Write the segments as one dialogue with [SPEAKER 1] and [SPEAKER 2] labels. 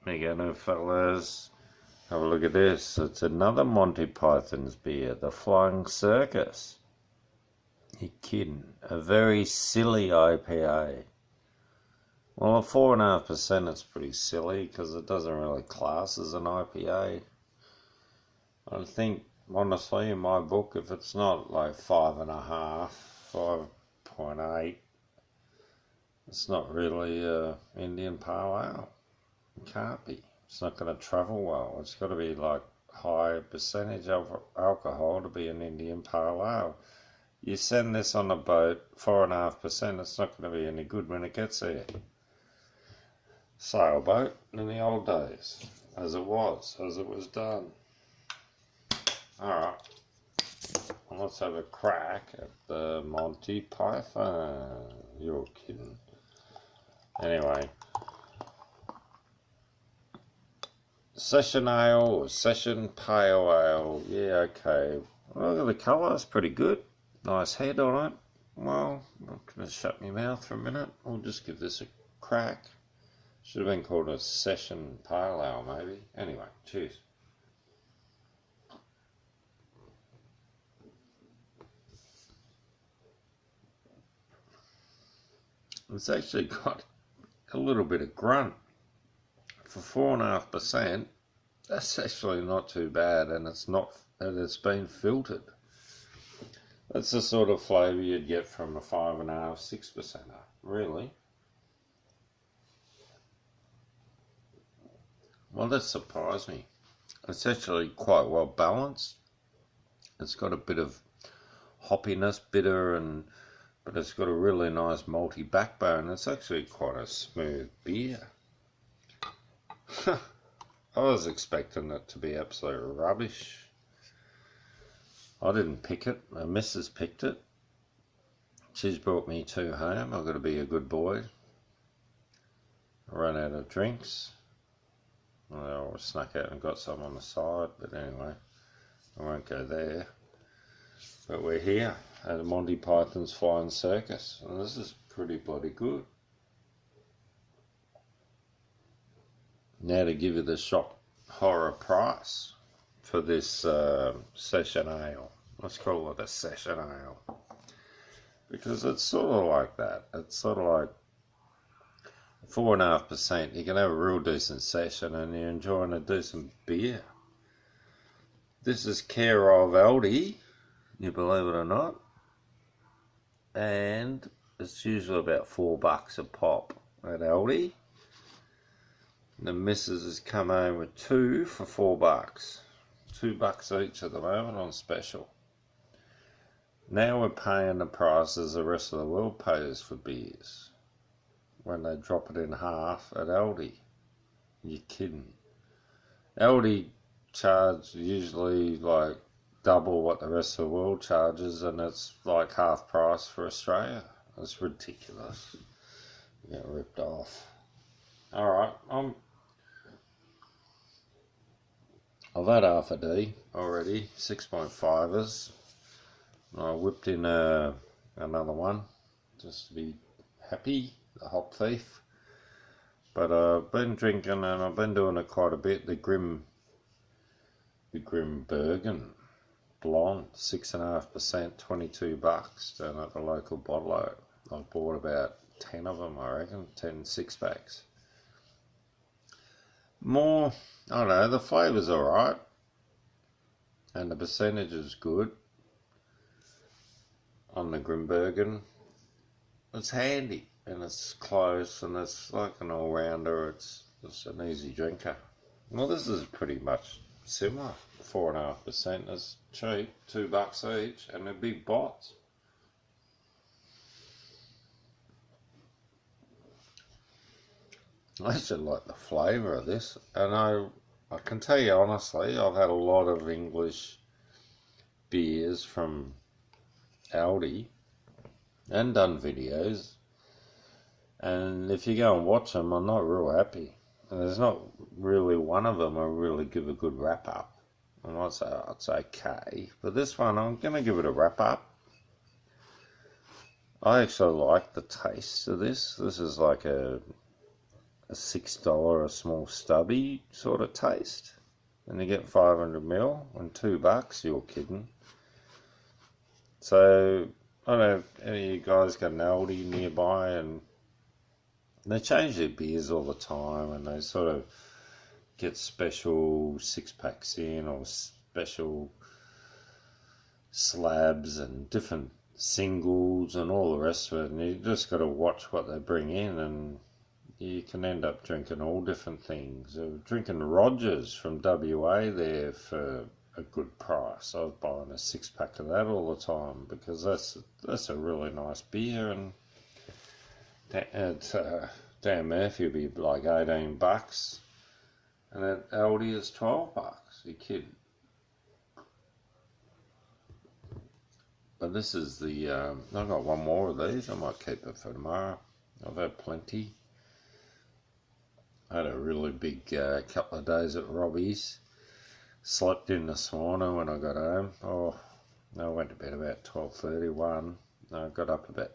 [SPEAKER 1] There you go, now, fellas. Have a look at this. It's another Monty Python's beer, the Flying Circus. You kidding? A very silly IPA. Well, at 4.5%, it's pretty silly because it doesn't really class as an IPA. I think, honestly, in my book, if it's not like 5.5, 5.8, it's not really Indian Pale Ale. It can't be. It's not going to travel well. It's got to be like high percentage of alcohol to be an Indian Pale Ale. You send this on a boat, 4.5%, it's not going to be any good when it gets there. Sailboat in the old days, as it was done. Alright, well, let's have a crack at the Monty Python. You're kidding. Anyway, session ale or session pale ale, yeah, okay. Look at the colour, it's pretty good. Nice head on it. Well, I'm going to shut my mouth for a minute. We'll just give this a crack. Should have been called a session pale ale, maybe. Anyway, cheers. It's actually got a little bit of grunt. For 4.5%, that's actually not too bad, and it's been filtered. That's the sort of flavour you'd get from a 5.5, 6%, really. Well, that surprised me. It's actually quite well balanced. It's got a bit of hoppiness, bitter, but it's got a really nice malty backbone. It's actually quite a smooth beer. I was expecting it to be absolute rubbish. I didn't pick it. My missus picked it. She's brought me 2 home. I've got to be a good boy. I ran out of drinks. Well, I snuck out and got some on the side, but anyway, I won't go there. But we're here at Monty Python's Flying Circus, and this is pretty bloody good. Now to give you the shock horror price for this session ale. Let's call it a session ale. Because it's sort of like that. It's sort of like 4.5%, you can have a real decent session and you're enjoying a decent beer. This is care of Aldi, you believe it or not, and it's usually about $4 a pop at Aldi. The missus has come home with 2 for $4. $2 each at the moment on special. Now we're paying the prices the rest of the world pays for beers. When they drop it in half at Aldi. You're kidding. Aldi charge usually like double what the rest of the world charges, and it's like half price for Australia. It's ridiculous. You get ripped off. Alright, I've had half a D already, 6.5ers. I whipped in another one just to be happy. The Hop Thief, but I've been drinking and I've been doing it quite a bit. The Grim Bergen Blonde, 6.5%, $22 down at the local bottler. I bought about 10 of them, I reckon, 10 6-packs. More, I don't know, the flavour's alright, and the percentage is good on the Grim Bergen. It's handy. And it's close, and it's like an all-rounder. It's an easy drinker. Well, this is pretty much similar. 4.5%. It's cheap, $2 each, and they're big bots. I actually like the flavour of this, and I can tell you honestly, I've had a lot of English beers from Aldi and done videos. And if you go and watch them, I'm not real happy. And there's not really one of them I really give a good wrap up. I might say, oh, it's okay. But this one, I'm going to give it a wrap up. I actually like the taste of this. This is like a a $6 a small stubby sort of taste. And you get 500ml and $2, you're kidding. So, I don't know if any of you guys got an Aldi nearby, and they change their beers all the time, and they sort of get special 6-packs in, or special slabs and different singles and all the rest of it, and you just got to watch what they bring in, and you can end up drinking all different things. Drinking Rogers from WA there for a good price. I was buying a 6-pack of that all the time, because that's a really nice beer, and at Dan Murphy will be like $18, and at Aldi it's $12. You kidding? But this is the, I've got one more of these. I might keep it for tomorrow. I've had plenty. I had a really big couple of days at Robbie's. Slept in this morning when I got home. Oh, I went to bed about 12:31. I got up about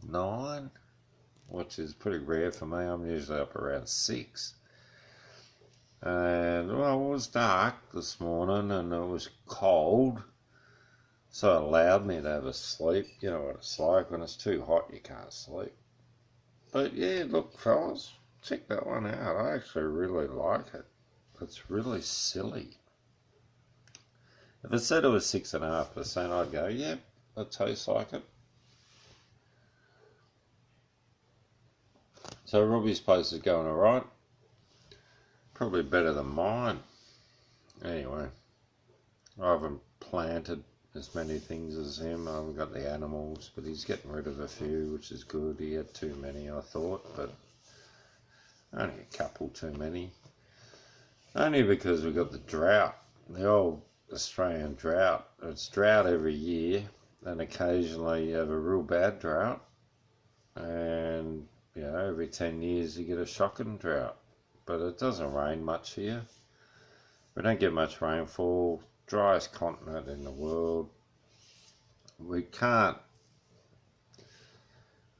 [SPEAKER 1] 9, which is pretty rare for me. I'm usually up around 6. And well, it was dark this morning and it was cold, so it allowed me to have a sleep. You know what it's like when it's too hot, you can't sleep. But yeah, look, fellas, check that one out. I actually really like it. It's really silly. If it said it was 6.5%, I'd go, yeah, it tastes like it. So Robbie's place is going alright. Probably better than mine. Anyway, I haven't planted as many things as him. I haven't got the animals, but he's getting rid of a few, which is good. He had too many, I thought, but only a couple too many. Only because we've got the drought, the old Australian drought. It's drought every year, and occasionally you have a real bad drought, and you know, every 10 years you get a shocking drought. But it doesn't rain much here. We don't get much rainfall. Driest continent in the world. We can't.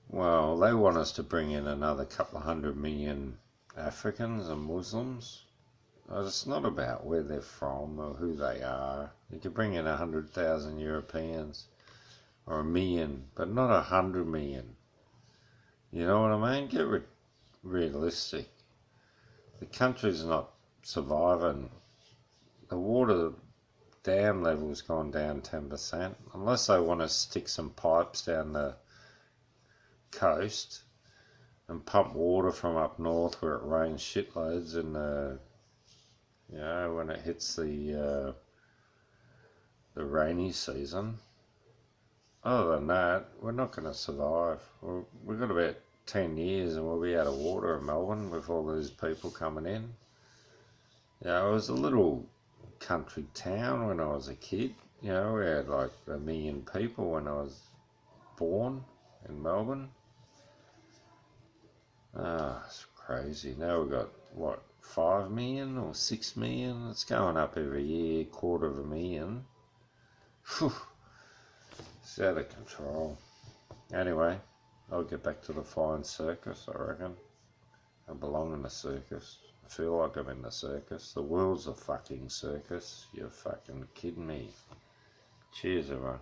[SPEAKER 1] Well, they want us to bring in another couple of 100 million Africans and Muslims. It's not about where they're from or who they are. You could bring in 100,000 Europeans or 1 million, but not 100 million. You know what I mean? Get realistic. The country's not surviving. The water dam level's gone down 10%. Unless they want to stick some pipes down the coast and pump water from up north where it rains shitloads in the, you know, when it hits the rainy season. Other than that, we're not going to survive. We've got about 10 years and we'll be out of water in Melbourne with all these people coming in. You know, it was a little country town when I was a kid. You know, we had like 1 million people when I was born in Melbourne. It's crazy. Now we've got, what, 5 million or 6 million? It's going up every year, 250,000. Whew. It's out of control. Anyway, I'll get back to the flying circus, I reckon. I belong in the circus. I feel like I'm in the circus. The world's a fucking circus. You're fucking kidding me. Cheers, everyone.